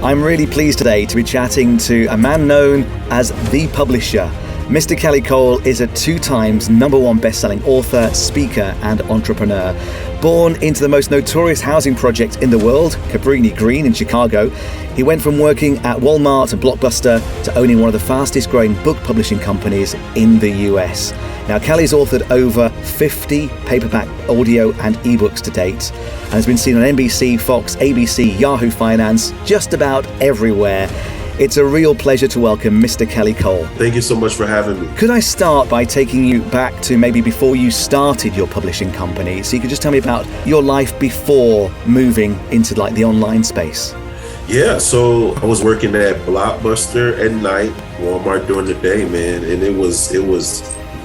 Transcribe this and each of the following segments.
I'm really pleased today to be chatting to a man known as The Publisher. Mr. Kelly Cole is a 2 times #1 best-selling author, speaker, and entrepreneur. Born into the most notorious housing project in the world, Cabrini Green in Chicago, he went from working at Walmart and Blockbuster to owning one of the fastest growing book publishing companies in the US. Now, Kelly's authored over 50 paperback audio and ebooks to date and has been seen on NBC, Fox, ABC, Yahoo Finance, just about everywhere. It's a real pleasure to welcome Mr. Kelly Cole. Thank you so much for having me. Could I start by taking you back to maybe before you started your publishing company? So you could just tell me about your life before moving into like the online space. Yeah, so I was working at Blockbuster at night, Walmart during the day, man, and it was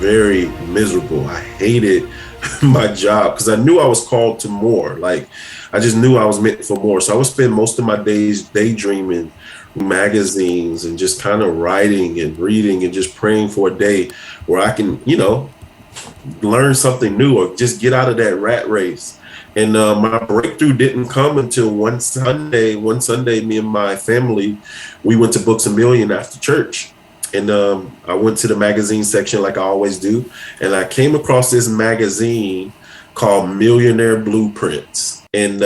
very miserable. I hated my job because I knew I was called to more. Like, I just knew I was meant for more. So I would spend most of my days daydreaming magazines and just kind of writing and reading and just praying for a day where I can, learn something new or just get out of that rat race. And my breakthrough didn't come until one Sunday, me and my family, we went to Books A Million after church. And I went to the magazine section like I always do. And I came across this magazine called Millionaire Blueprints. And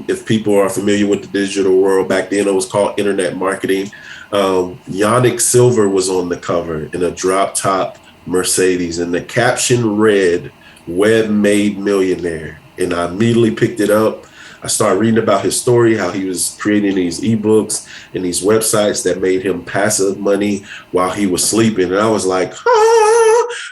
if people are familiar with the digital world, back then it was called internet marketing. Yannick Silver was on the cover in a drop top Mercedes, and the caption read, "Web Made Millionaire." And I immediately picked it up. I started reading about his story, how he was creating these ebooks and these websites that made him passive money while he was sleeping. And I was like,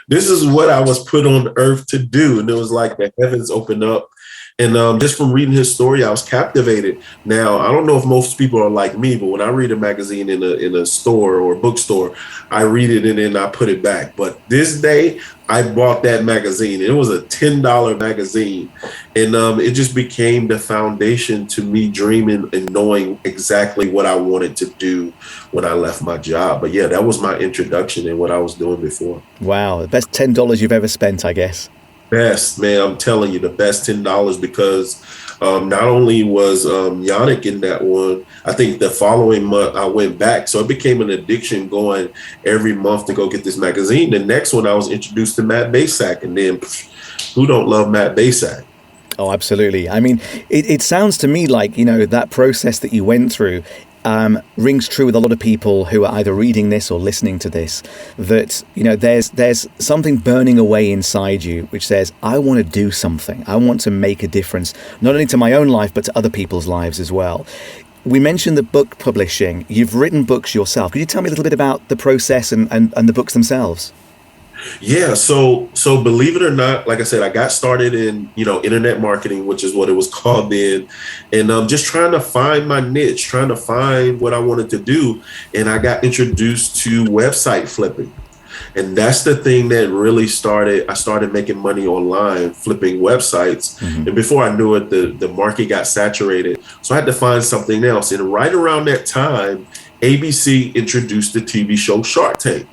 this is what I was put on earth to do. And it was like the heavens opened up. And just from reading his story, I was captivated. Now, I don't know if most people are like me, but when I read a magazine in a store or a bookstore, I read it and then I put it back. But this day, I bought that magazine. It was a $10 magazine. And it just became the foundation to me dreaming and knowing exactly what I wanted to do when I left my job. But yeah, that was my introduction and what I was doing before. Wow, the best $10 you've ever spent, I guess. Best, man, I'm telling you, the best $10 because not only was Yannick in that one, I think the following month I went back. So it became an addiction going every month to go get this magazine. The next one I was introduced to Matt Basak, and then who don't love Matt Basak? Oh, absolutely. I mean, it sounds to me like, that process that you went through rings true with a lot of people who are either reading this or listening to this, that, there's something burning away inside you which says, I want to do something. I want to make a difference, not only to my own life, but to other people's lives as well. We mentioned the book publishing. You've written books yourself. Could you tell me a little bit about the process and the books themselves? Yeah, so believe it or not, like I said, I got started in, internet marketing, which is what it was called then. And just trying to find my niche, trying to find what I wanted to do. And I got introduced to website flipping. And that's the thing that really I started making money online, flipping websites. Mm-hmm. And before I knew it, the market got saturated. So I had to find something else. And right around that time, ABC introduced the TV show Shark Tank.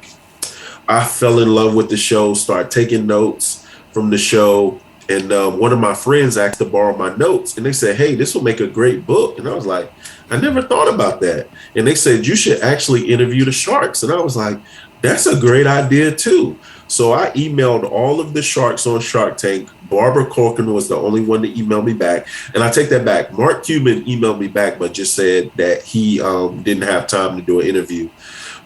I fell in love with the show, started taking notes from the show. And one of my friends asked to borrow my notes. And they said, hey, this will make a great book. And I was like, I never thought about that. And they said, you should actually interview the sharks. And I was like, that's a great idea, too. So I emailed all of the sharks on Shark Tank. Barbara Corcoran was the only one to email me back. And I take that back. Mark Cuban emailed me back, but just said that he didn't have time to do an interview.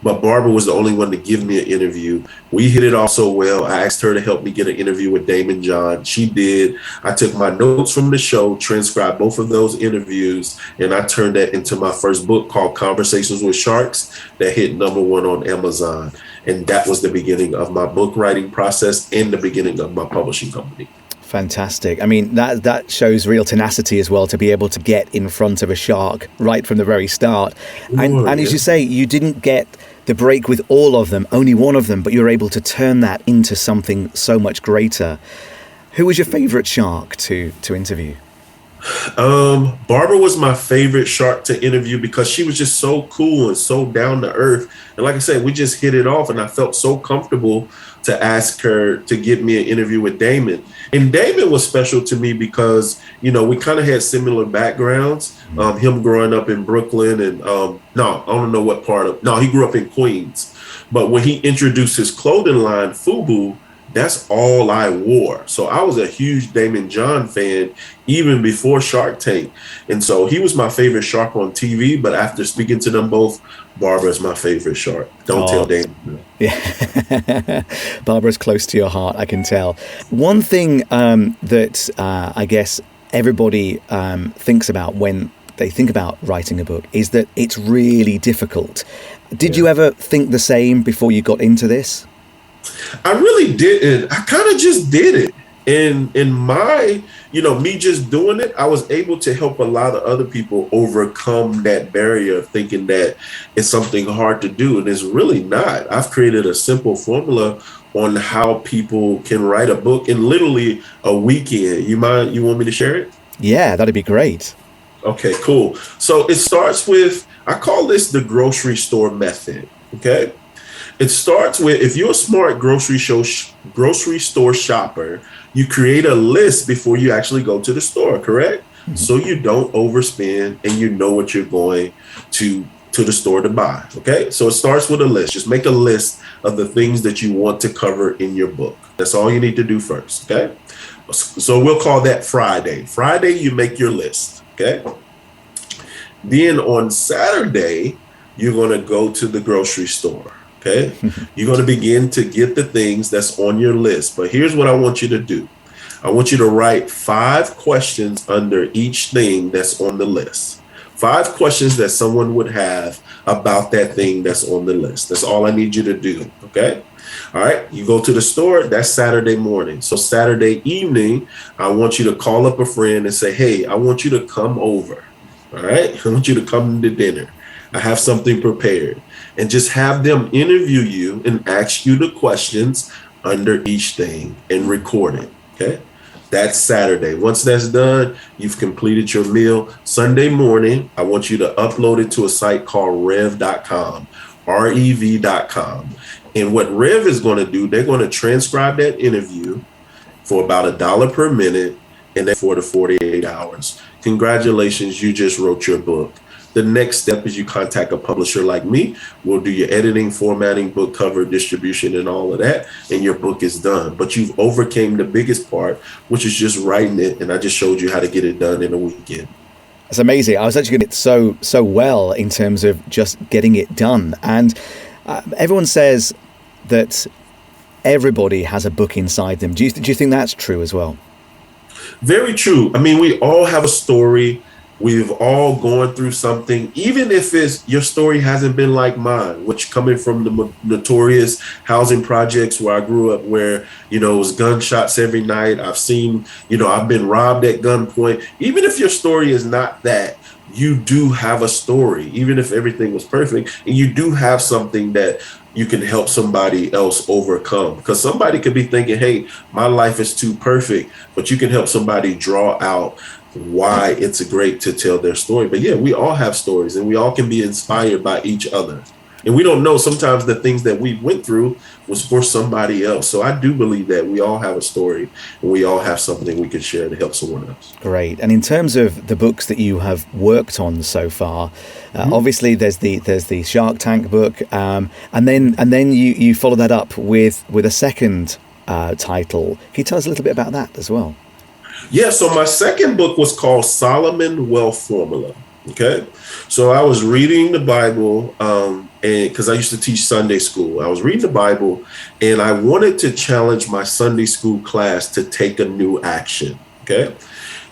But Barbara was the only one to give me an interview. We hit it off so well. I asked her to help me get an interview with Damon John. She did. I took my notes from the show, transcribed both of those interviews, and I turned that into my first book called Conversations with Sharks that hit #1 on Amazon. And that was the beginning of my book writing process and the beginning of my publishing company. Fantastic. I mean, that shows real tenacity as well, to be able to get in front of a shark right from the very start. And as you say, you didn't get the break with all of them, only one of them, but you're able to turn that into something so much greater. Who was your favorite shark to interview? Barbara was my favorite shark to interview because she was just so cool and so down to earth. And like I said, we just hit it off, and I felt so comfortable to ask her to get me an interview with Damon. And Damon was special to me because, we kind of had similar backgrounds. Him growing up in Brooklyn and no, I don't know what part of, no, he grew up in Queens. But when he introduced his clothing line, FUBU, that's all I wore. So I was a huge Damon John fan even before Shark Tank. And so he was my favorite shark on TV. But after speaking to them both, Barbara's my favorite shark. Don't tell Damon. Yeah. Barbara's close to your heart, I can tell. One thing that I guess everybody thinks about when they think about writing a book is that it's really difficult. Did you ever think the same before you got into this? I really didn't. I kind of just did it. And in my, me just doing it, I was able to help a lot of other people overcome that barrier of thinking that it's something hard to do. And it's really not. I've created a simple formula on how people can write a book in literally a weekend. You want me to share it? Yeah, that'd be great. Okay, cool. So it starts with, I call this the grocery store method. Okay. It starts with, if you're a smart grocery store shopper, you create a list before you actually go to the store, correct? Mm-hmm. So you don't overspend and you know what you're going to the store to buy, okay? So it starts with a list. Just make a list of the things that you want to cover in your book. That's all you need to do first, okay? So we'll call that Friday. Friday, you make your list, okay? Then on Saturday, you're going to go to the grocery store. Okay, you're going to begin to get the things that's on your list. But here's what I want you to do. I want you to write 5 questions under each thing that's on the list. 5 questions that someone would have about that thing that's on the list. That's all I need you to do. Okay. All right. You go to the store. That's Saturday morning. So Saturday evening, I want you to call up a friend and say, hey, I want you to come over. All right. I want you to come to dinner. I have something prepared. And just have them interview you and ask you the questions under each thing and record it. Okay. That's Saturday. Once that's done, you've completed your meal. Sunday morning, I want you to upload it to a site called rev.com, rev.com. And what Rev is going to do, they're going to transcribe that interview for about $1 per minute and then 4 to 48 hours. Congratulations, you just wrote your book. The next step is you contact a publisher like me. We'll do your editing, formatting, book cover, distribution, and all of that, and your book is done. But you've overcame the biggest part, which is just writing it, and I just showed you how to get it done in a weekend. That's amazing. I was actually getting it so well in terms of just getting it done. And everyone says that everybody has a book inside them. Do you think that's true as well? Very true. I mean, we all have a story. We've all gone through something, even if your story hasn't been like mine, which coming from the notorious housing projects where I grew up, where, it was gunshots every night. I've seen, I've been robbed at gunpoint. Even if your story is not that, you do have a story, even if everything was perfect, and you do have something that you can help somebody else overcome, because somebody could be thinking, hey, my life is too perfect, but you can help somebody draw out why it's great to tell their story. But yeah, we all have stories and we all can be inspired by each other. And we don't know sometimes the things that we went through was for somebody else. So I do believe that we all have a story and we all have something we can share to help someone else. Great. And in terms of the books that you have worked on so far, obviously there's the Shark Tank book, and then you follow that up with a second title. Can you tell us a little bit about that as well? Yeah, so my second book was called Solomon Wealth Formula. Okay, so I was reading the Bible, and because I used to teach Sunday school, I was reading the Bible, and I wanted to challenge my Sunday school class to take a new action. Okay,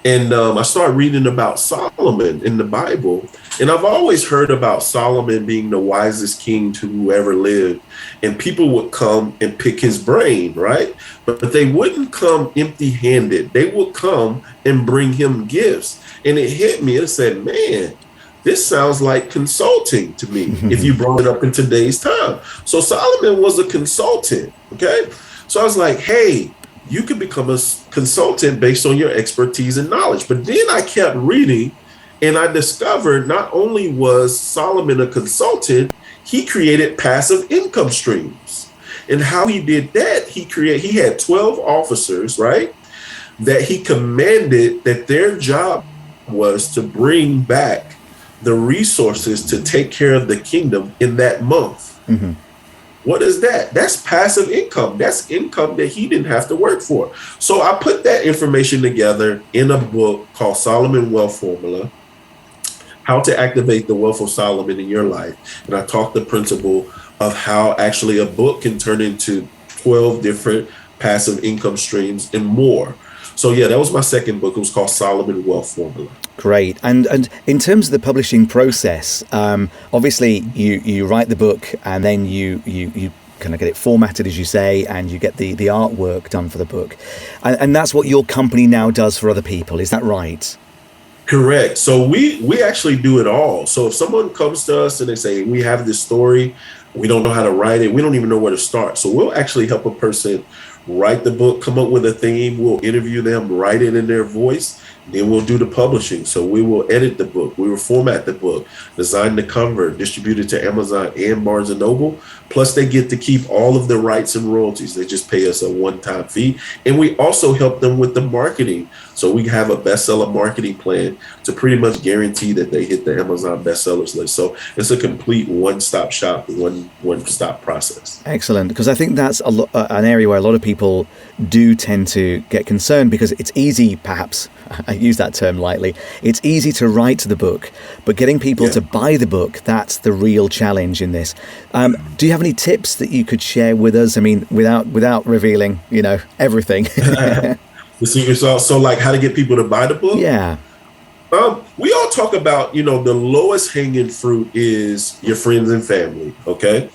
and I started reading about Solomon in the Bible, and I've always heard about Solomon being the wisest king who ever lived, and people would come and pick his brain, right? But they wouldn't come empty-handed. They would come and bring him gifts. And it hit me. It said, man, this sounds like consulting to me if you brought it up in today's time. So Solomon was a consultant, okay? So I was like, hey, you can become a consultant based on your expertise and knowledge. But then I kept reading, and I discovered not only was Solomon a consultant, he created passive income streams. And how he did that, he had 12 officers, right? That he commanded that their job was to bring back the resources to take care of the kingdom in that month. Mm-hmm. What is that? That's passive income. That's income that he didn't have to work for. So I put that information together in a book called Solomon Wealth Formula, How to Activate the Wealth of Solomon in Your Life. And I talked the principle of how actually a book can turn into 12 different passive income streams and more. So yeah, that was my second book. It was called Solomon Wealth Formula. Great. And in terms of the publishing process, obviously you write the book and then you kind of get it formatted, as you say, and you get the artwork done for the book. And that's what your company now does for other people. Is that right? Correct. So we actually do it all. So if someone comes to us and they say, we have this story, we don't know how to write it, we don't even know where to start. So we'll actually help a person write the book, come up with a theme, we'll interview them, write it in their voice, then we'll do the publishing. So we will edit the book, we will format the book, design the cover, distribute it to Amazon and Barnes & Noble. Plus they get to keep all of the rights and royalties. They just pay us a one-time fee. And we also help them with the marketing. So we have a bestseller marketing plan to pretty much guarantee that they hit the Amazon bestsellers list. So it's a complete one-stop shop, one-stop process. Excellent, because I think that's an area where a lot of people do tend to get concerned, because it's easy, perhaps, I use that term lightly, it's easy to write the book, but getting people to buy the book, that's the real challenge in this. Do you have any tips that you could share with us? I mean, without revealing, everything. The secret sauce. So like how to get people to buy the book? Yeah. We all talk about, the lowest hanging fruit is your friends and family. Okay.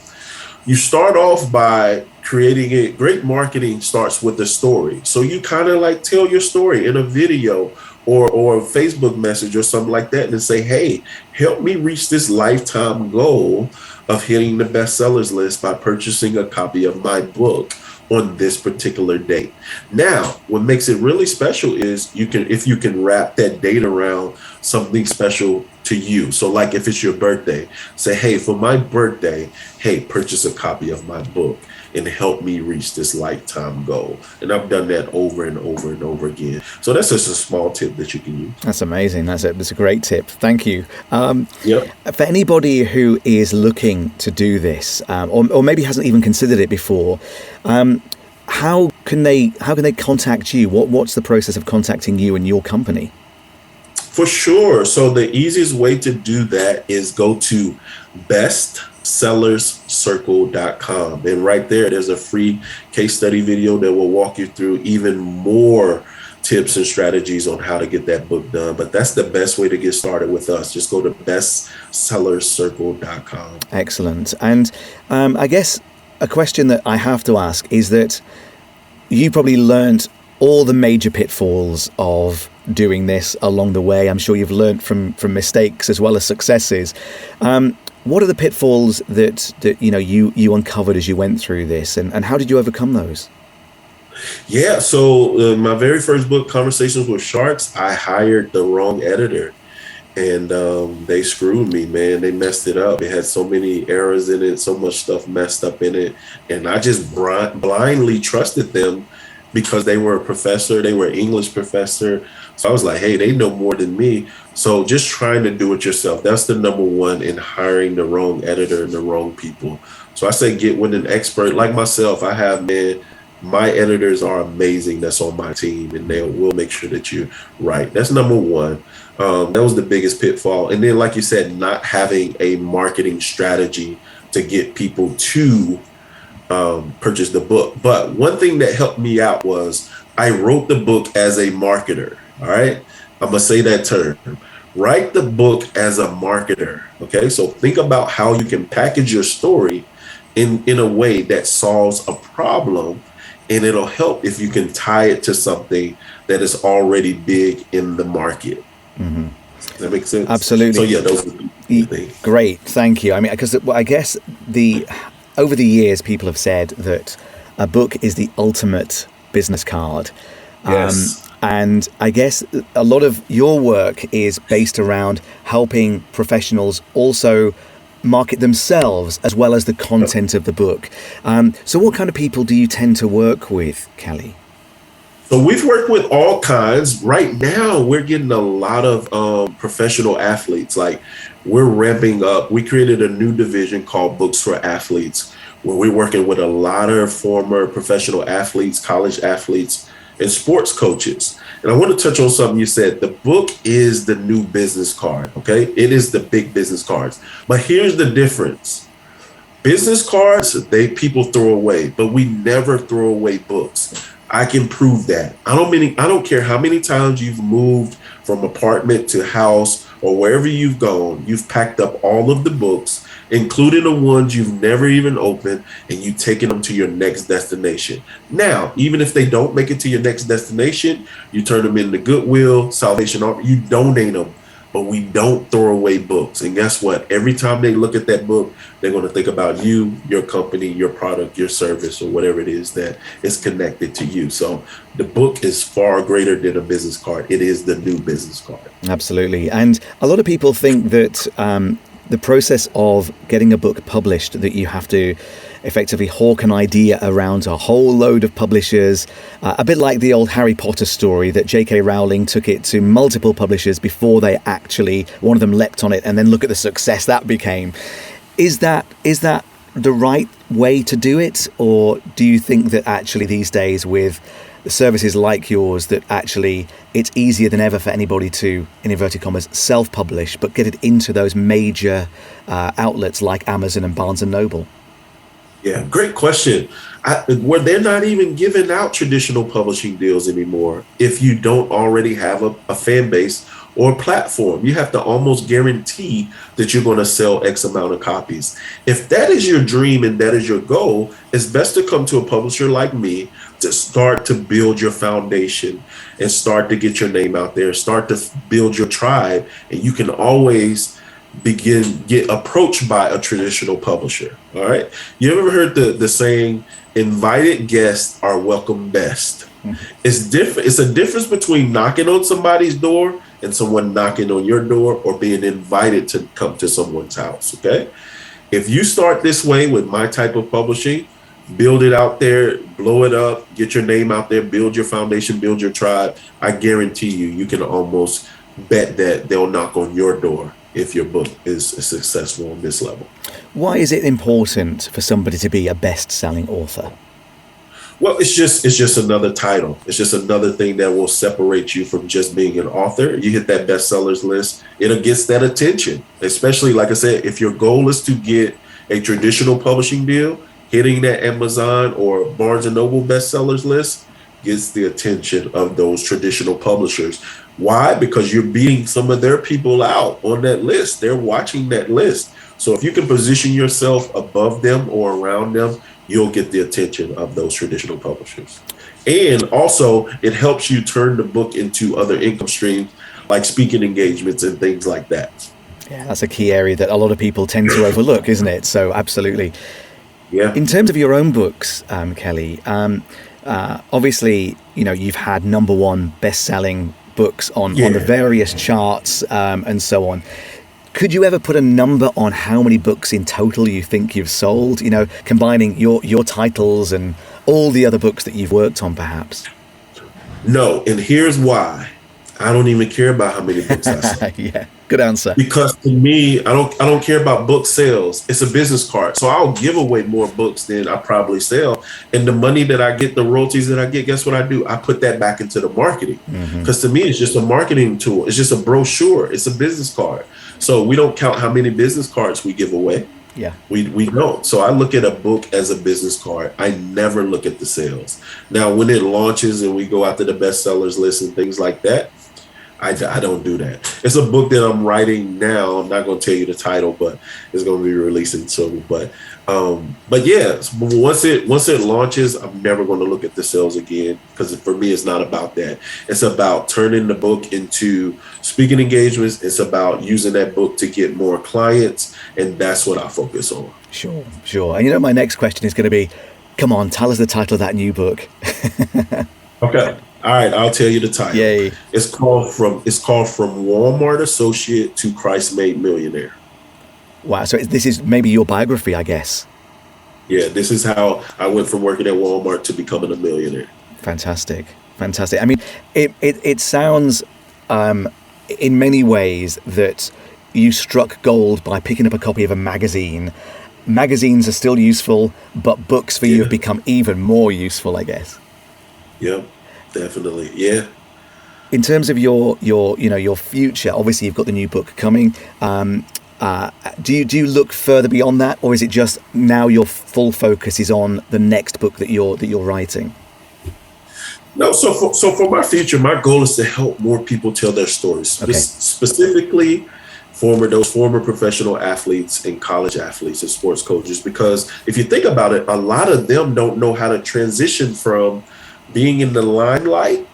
You start off by creating it. Great marketing starts with a story. So you kind of like tell your story in a video or a Facebook message or something like that, and then say, hey, help me reach this lifetime goal of hitting the bestsellers list by purchasing a copy of my book on this particular date. Now, what makes it really special is if you can wrap that date around something special to you. So like if it's your birthday, say, hey, for my birthday, hey, purchase a copy of my book and help me reach this lifetime goal. And I've done that over and over and over again. So that's just a small tip that you can use. That's amazing. That's a great tip. Thank you. Yep. For anybody who is looking to do this, or maybe hasn't even considered it before, how can they contact you? What's the process of contacting you and your company? For sure. So the easiest way to do that is go to bestsellerscircle.com. And right there's a free case study video that will walk you through even more tips and strategies on how to get that book done. But that's the best way to get started with us. Just go to bestsellerscircle.com. Excellent. And I guess a question that I have to ask is that you probably learned all the major pitfalls of doing this along the way. I'm sure you've learned from mistakes as well as successes. What are the pitfalls that you uncovered as you went through this, and how did you overcome those? Yeah, so my very first book, Conversations with Sharks, I hired the wrong editor, and they screwed me, man. They messed it up. It had so many errors in it, so much stuff messed up in it, and I just blindly trusted them because they were a professor. They were an English professor. So I was like, hey, they know more than me. So just trying to do it yourself. That's the number one in hiring the wrong editor and the wrong people. So I say get with an expert like myself. I have, my editors are amazing. That's on my team, and they will make sure that you're right. That's number one. That was the biggest pitfall. And then, like you said, not having a marketing strategy to get people to purchase the book. But one thing that helped me out was I wrote the book as a marketer. All right. I'm going to say that term. Write the book as a marketer. Okay. So think about how you can package your story in a way that solves a problem, and it'll help if you can tie it to something that is already big in the market. Mm-hmm. Does that make sense? Absolutely. So yeah, those are the things. Great. Thank you. I mean, because I guess over the years, people have said that a book is the ultimate business card. Yes. And I guess a lot of your work is based around helping professionals also market themselves as well as the content of the book. So what kind of people do you tend to work with, Kelly? So we've worked with all kinds. Right now, we're getting a lot of professional athletes. Like, we're ramping up. We created a new division called Books for Athletes, where we're working with a lot of former professional athletes, college athletes, and sports coaches. And I want to touch on something you said. The book is the new business card, okay? It is the big business cards. But here's the difference. Business cards, people throw away, but we never throw away books. I can prove that. I don't care how many times you've moved from apartment to house or wherever you've gone, you've packed up all of the books, including the ones you've never even opened, and you've taken them to your next destination. Now, even if they don't make it to your next destination, you turn them into Goodwill, Salvation Army, you donate them. But we don't throw away books. And guess what? Every time they look at that book, they're going to think about you, your company, your product, your service, or whatever it is that is connected to you. So the book is far greater than a business card. It is the new business card. Absolutely. And a lot of people think that the process of getting a book published, that you have to effectively hawk an idea around a whole load of publishers, a bit like the old Harry Potter story that J.K. Rowling took it to multiple publishers before they actually, one of them leapt on it, and then look at the success that became. Is that the right way to do it? Or do you think that actually these days with services like yours, that actually it's easier than ever for anybody to, in inverted commas, self-publish, but get it into those major outlets like Amazon and Barnes & Noble? Yeah, great question. Where they're not even giving out traditional publishing deals anymore if you don't already have a fan base or platform. You have to almost guarantee that you're going to sell X amount of copies. If that is your dream and that is your goal, it's best to come to a publisher like me to start to build your foundation and start to get your name out there, start to build your tribe, and you can always get approached by a traditional publisher. All right. You ever heard the saying, invited guests are welcome best? It's different. It's a difference between knocking on somebody's door and someone knocking on your door, or being invited to come to someone's house. Okay. If you start this way with my type of publishing, build it out there, blow it up, get your name out there, build your foundation, build your tribe, I guarantee you can almost bet that they'll knock on your door if your book is successful on this level. Why is it important for somebody to be a best-selling author? Well, it's just another title. It's just another thing that will separate you from just being an author. You hit that bestsellers list, it'll get that attention. Especially, like I said, if your goal is to get a traditional publishing deal, hitting that Amazon or Barnes & Noble bestsellers list gets the attention of those traditional publishers. Why? Because you're beating some of their people out on that list. They're watching that list. So if you can position yourself above them or around them, you'll get the attention of those traditional publishers. And also, it helps you turn the book into other income streams, like speaking engagements and things like that. Yeah, that's a key area that a lot of people tend to overlook, isn't it? So absolutely. Yeah. In terms of your own books, Kelly, obviously, you've had number one best-selling books on the various charts and so on. Could you ever put a number on how many books in total you think you've sold, combining your titles and all the other books that you've worked on, perhaps? No, and here's why. I don't even care about how many books I sell. Yeah, good answer. Because to me, I don't care about book sales. It's a business card. So I'll give away more books than I probably sell. And the money that I get, the royalties that I get, guess what I do? I put that back into the marketing. Because to me, it's just a marketing tool. It's just a brochure. It's a business card. So we don't count how many business cards we give away. Yeah, we don't. So I look at a book as a business card. I never look at the sales. Now, when it launches and we go after the bestsellers list and things like that, I don't do that. It's a book that I'm writing now. I'm not going to tell you the title, but it's going to be releasing soon. But yeah, once it launches, I'm never going to look at the sales again, because for me, it's not about that. It's about turning the book into speaking engagements. It's about using that book to get more clients, and that's what I focus on. Sure. And my next question is going to be, Come on, tell us the title of that new book. Okay. All right, I'll tell you the title. Yay. It's called From Walmart Associate to Christ Made Millionaire. Wow. So this is maybe your biography, I guess. Yeah, this is how I went from working at Walmart to becoming a millionaire. Fantastic. I mean, it sounds in many ways that you struck gold by picking up a copy of a magazine. Magazines are still useful, but books for you have become even more useful, I guess. Yeah, definitely. Yeah. In terms of your future, obviously you've got the new book coming. Do you look further beyond that, or is it just now your full focus is on the next book that you're writing? No, so for my future, my goal is to help more people tell their stories, Okay. Specifically those former professional athletes and college athletes and sports coaches. Because if you think about it, a lot of them don't know how to transition from being in the limelight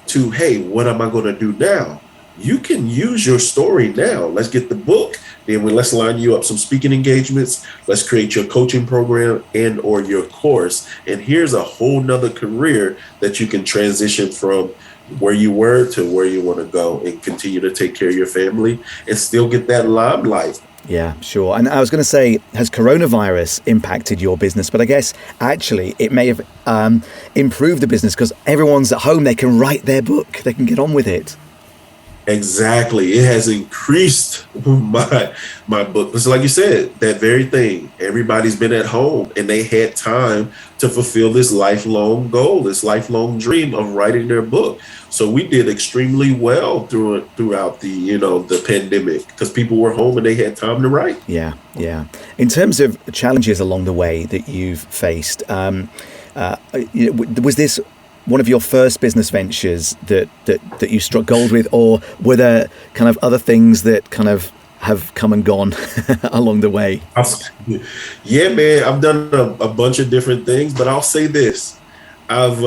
to, hey, what am I going to do now? You can use your story now. Let's get the book. Then let's line you up some speaking engagements. Let's create your coaching program and or your course. And here's a whole nother career that you can transition from where you were to where you want to go and continue to take care of your family and still get that limelight. Yeah, sure. And I was going to say, has coronavirus impacted your business? But I guess actually it may have improved the business because everyone's at home. They can write their book. They can get on with it. Exactly. It has increased my book. It's like you said, that very thing. Everybody's been at home and they had time to fulfill this lifelong goal, this lifelong dream of writing their book. So we did extremely well throughout the pandemic because people were home and they had time to write. Yeah. In terms of challenges along the way that you've faced, was this one of your first business ventures that you struck gold with, or were there kind of other things that kind of have come and gone along the way? Yeah, man, I've done a bunch of different things, but I'll say this. I've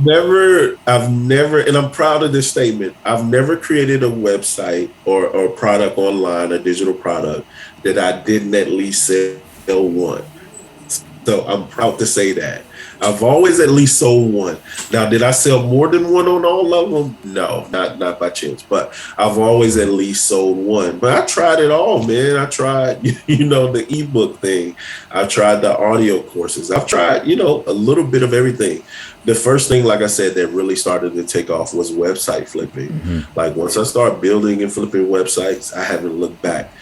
never, and I'm proud of this statement. I've never created a website or product online, a digital product that I didn't at least sell one. So I'm proud to say that. I've always at least sold one. Now, did I sell more than one on all of them? No, not by chance. But I've always at least sold one. But I tried it all, man. I tried, the ebook thing. I tried the audio courses. I've tried, a little bit of everything. The first thing, like I said, that really started to take off was website flipping. Mm-hmm. Like once I started building and flipping websites, I haven't looked back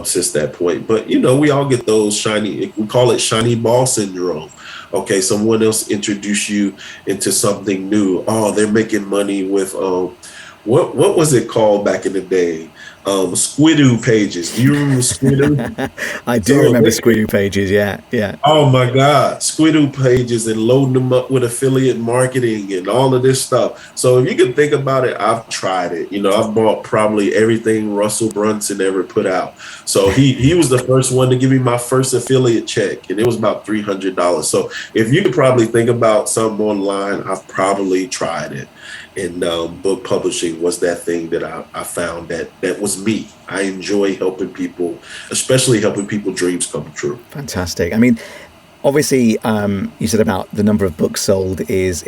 since that point. But, we all get those we call it shiny ball syndrome. Okay, someone else introduced you into something new. Oh, they're making money with what was it called back in the day? Squidoo pages. Do you remember Squidoo? I do remember Squidoo pages. Yeah. Oh my God, Squidoo pages and loading them up with affiliate marketing and all of this stuff. So if you can think about it, I've tried it. I've bought probably everything Russell Brunson ever put out. So he was the first one to give me my first affiliate check, and it was about $300. So if you could probably think about something online, I've probably tried it. And book publishing was that thing that I found that was me. I enjoy helping people, especially helping people dreams come true. Fantastic. I mean, obviously, you said about the number of books sold is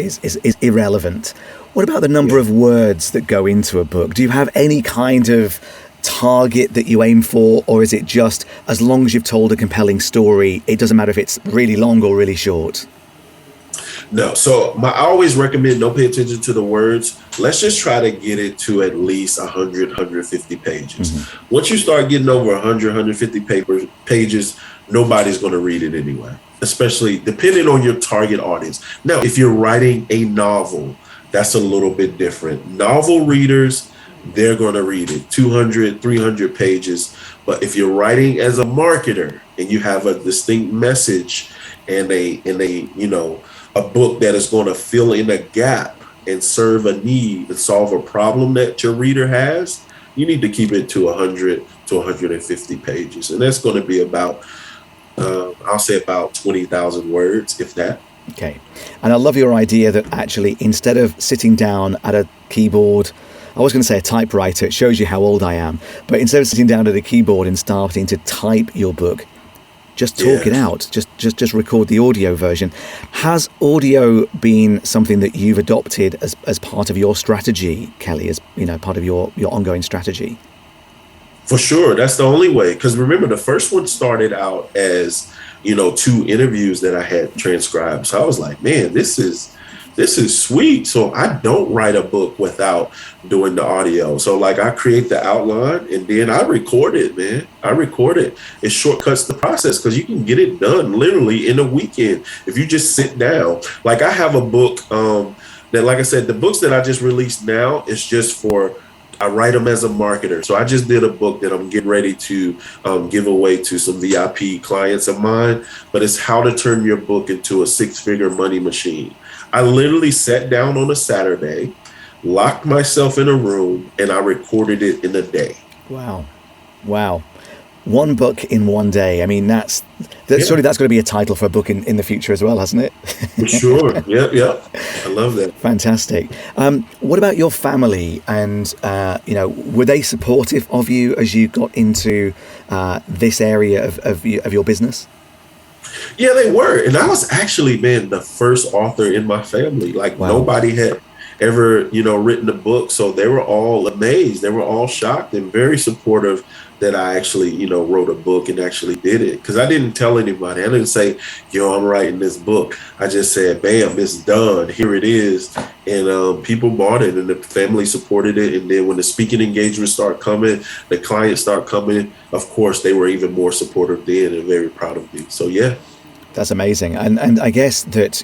irrelevant. What about the number of words that go into a book? Do you have any kind of target that you aim for, or is it just as long as you've told a compelling story, it doesn't matter if it's really long or really short? No. So I always recommend don't pay attention to the words. Let's just try to get it to at least 100, 150 pages. Mm-hmm. Once you start getting over 100, 150 pages, nobody's going to read it anyway, especially depending on your target audience. Now, if you're writing a novel, that's a little bit different. Novel readers, they're going to read it 200, 300 pages. But if you're writing as a marketer and you have a distinct message and a book that is going to fill in a gap and serve a need and solve a problem that your reader has, you need to keep it to 100 to 150 pages. And that's going to be about, I'll say about 20,000 words, if that. Okay. And I love your idea that actually instead of sitting down at a keyboard, I was going to say a typewriter, it shows you how old I am, but instead of sitting down at a keyboard and starting to type your book, just talk it out, just record the audio version. Has audio been something that you've adopted as part of your strategy, Kelly, as part of your ongoing strategy? For sure. That's the only way. Because remember, the first one started out as, 2 interviews that I had transcribed. So I was like, man, this is sweet. So I don't write a book without doing the audio. So like I create the outline and then I record it, man. I record it. It shortcuts the process because you can get it done literally in a weekend if you just sit down. Like I have a book that, like I said, the books that I just released now is just for, I write them as a marketer. So I just did a book that I'm getting ready to give away to some VIP clients of mine, but it's how to turn your book into a 6-figure money machine. I literally sat down on a Saturday, locked myself in a room, and I recorded it in a day. Wow. One book in one day. I mean, surely that's going to be a title for a book in the future as well, hasn't it? For sure. Yep. I love that. Fantastic. What about your family? And, were they supportive of you as you got into this area of your business? Yeah, they were. And I was actually, man, the first author in my family. Like nobody had ever, written a book. So they were all amazed. They were all shocked and very supportive that I actually, wrote a book and actually did it. Because I didn't tell anybody. I didn't say, I'm writing this book. I just said, bam, it's done. Here it is. And people bought it and the family supported it. And then when the speaking engagements start coming, the clients start coming, of course, they were even more supportive then and very proud of me. So, yeah. That's amazing. And I guess that,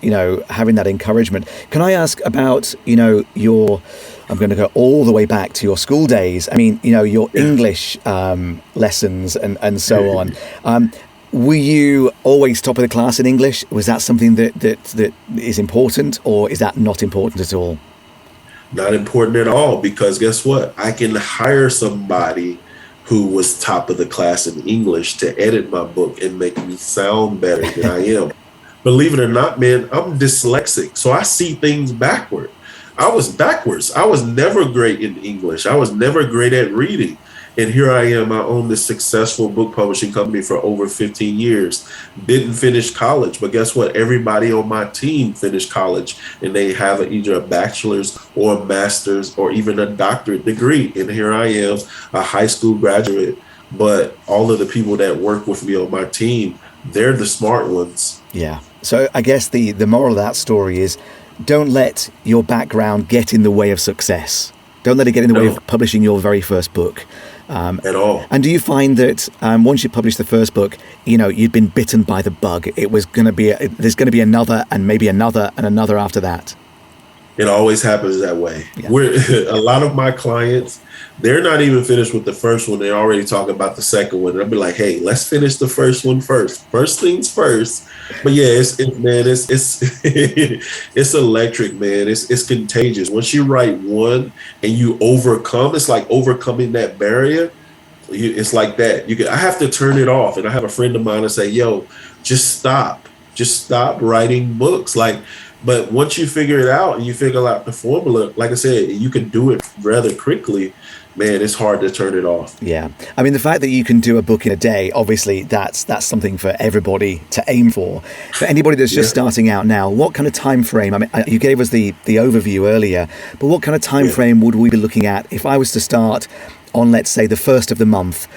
having that encouragement. Can I ask about, I'm going to go all the way back to your school days. I mean, your English lessons and so on. Were you always top of the class in English? Was that something that is important, or is that not important at all? Not important at all, because guess what? I can hire somebody who was top of the class in English to edit my book and make me sound better than I am. Believe it or not, man, I'm dyslexic, so I see things backward. I was backwards. I was never great in English. I was never great at reading. And here I am. I own this successful book publishing company for over 15 years. Didn't finish college, but guess what? Everybody on my team finished college and they have either a bachelor's or a master's or even a doctorate degree. And here I am, a high school graduate. But all of the people that work with me on my team, they're the smart ones. Yeah. So I guess the moral of that story is, don't let your background get in the way of success. Don't let it get in the way of publishing your very first book. At all. And do you find that once you publish the first book, you'd been bitten by the bug? It was going to be, there's going to be another and maybe another and another after that. It always happens that way. Yeah. A lot of my clients, they're not even finished with the first one. They're already talking about the second one. And I'll be like, hey, let's finish the first one first. First things first. But yeah, it's it's electric, man. It's contagious. Once you write one and you overcome, it's like overcoming that barrier. It's like that. I have to turn it off. And I have a friend of mine that say, yo, just stop writing books. But once you figure it out and you figure out the formula, like I said, you can do it rather quickly. Man, it's hard to turn it off. Yeah. I mean, the fact that you can do a book in a day, obviously that's something for everybody to aim for. For anybody that's just starting out now, what kind of time frame? I mean, you gave us the overview earlier, but what kind of time frame would we be looking at if I was to start on, let's say, the first of the month?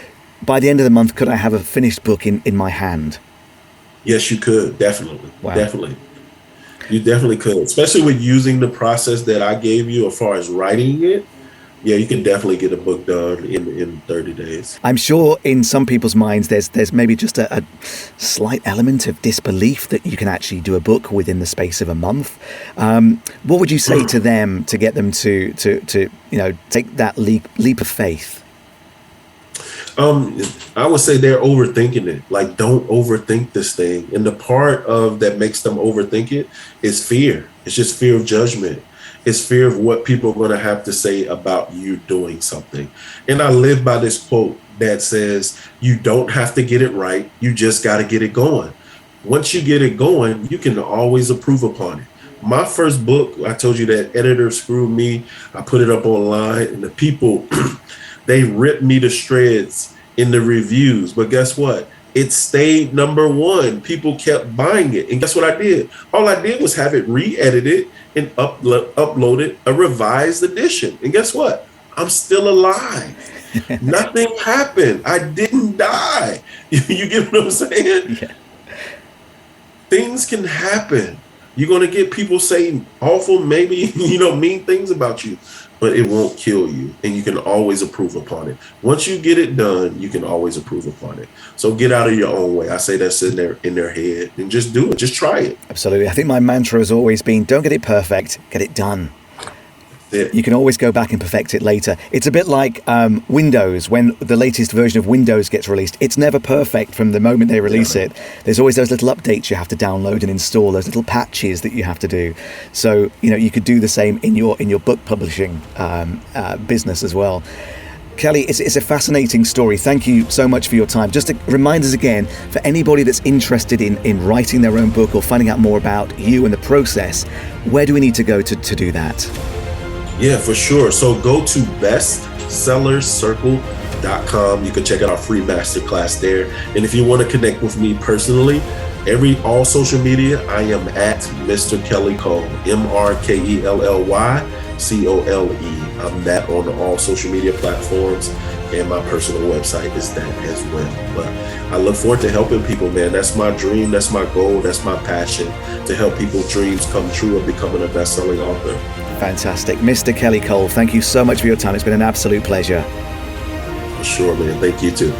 By the end of the month, could I have a finished book in my hand? Yes, you could. Definitely. Wow. Definitely. You definitely could, especially with using the process that I gave you as far as writing it. Yeah, you can definitely get a book done in 30 days. I'm sure in some people's minds there's maybe just a slight element of disbelief that you can actually do a book within the space of a month. What would you say to them to get them to take that leap of faith? I would say they're overthinking it. Like, don't overthink this thing. And the part of that makes them overthink it is fear. It's just fear of judgment. It's fear of what people are going to have to say about you doing something. And I live by this quote that says, you don't have to get it right. You just got to get it going. Once you get it going, you can always improve upon it. My first book, I told you that editor screwed me. I put it up online and the people, they ripped me to shreds in the reviews. But guess what? it stayed number one. People kept buying it. And guess what I did? All I did was have it re-edited and uploaded a revised edition. And guess what? I'm still alive. Nothing happened. I didn't die. You get what I'm saying? Yeah. Things can happen. You're going to get people saying awful, maybe, mean things about you, but it won't kill you. And you can always improve upon it. Once you get it done, you can always improve upon it. So get out of your own way. I say that's in their head, and just do it. Just try it. Absolutely. I think my mantra has always been, don't get it perfect, get it done. Yeah. You can always go back and perfect it later. It's a bit like Windows. When the latest version of Windows gets released, it's never perfect from the moment they release it. There's always those little updates you have to download and install, those little patches that you have to do. So, you could do the same in your book publishing business as well. Kelly, it's a fascinating story. Thank you so much for your time. Just to remind us again, for anybody that's interested in writing their own book or finding out more about you and the process, where do we need to go to do that? Yeah, for sure. So go to bestsellercircle.com. You can check out our free masterclass there. And if you want to connect with me personally, all social media, I am at Mr. Kelly Cole, MrKelleyCole. I'm that on all social media platforms, and my personal website is that as well. But I look forward to helping people, man. That's my dream. That's my goal. That's my passion, to help people's dreams come true of becoming a best-selling author. Fantastic. Mr. Kelly Cole, thank you so much for your time. It's been an absolute pleasure. For sure, man. Thank you too.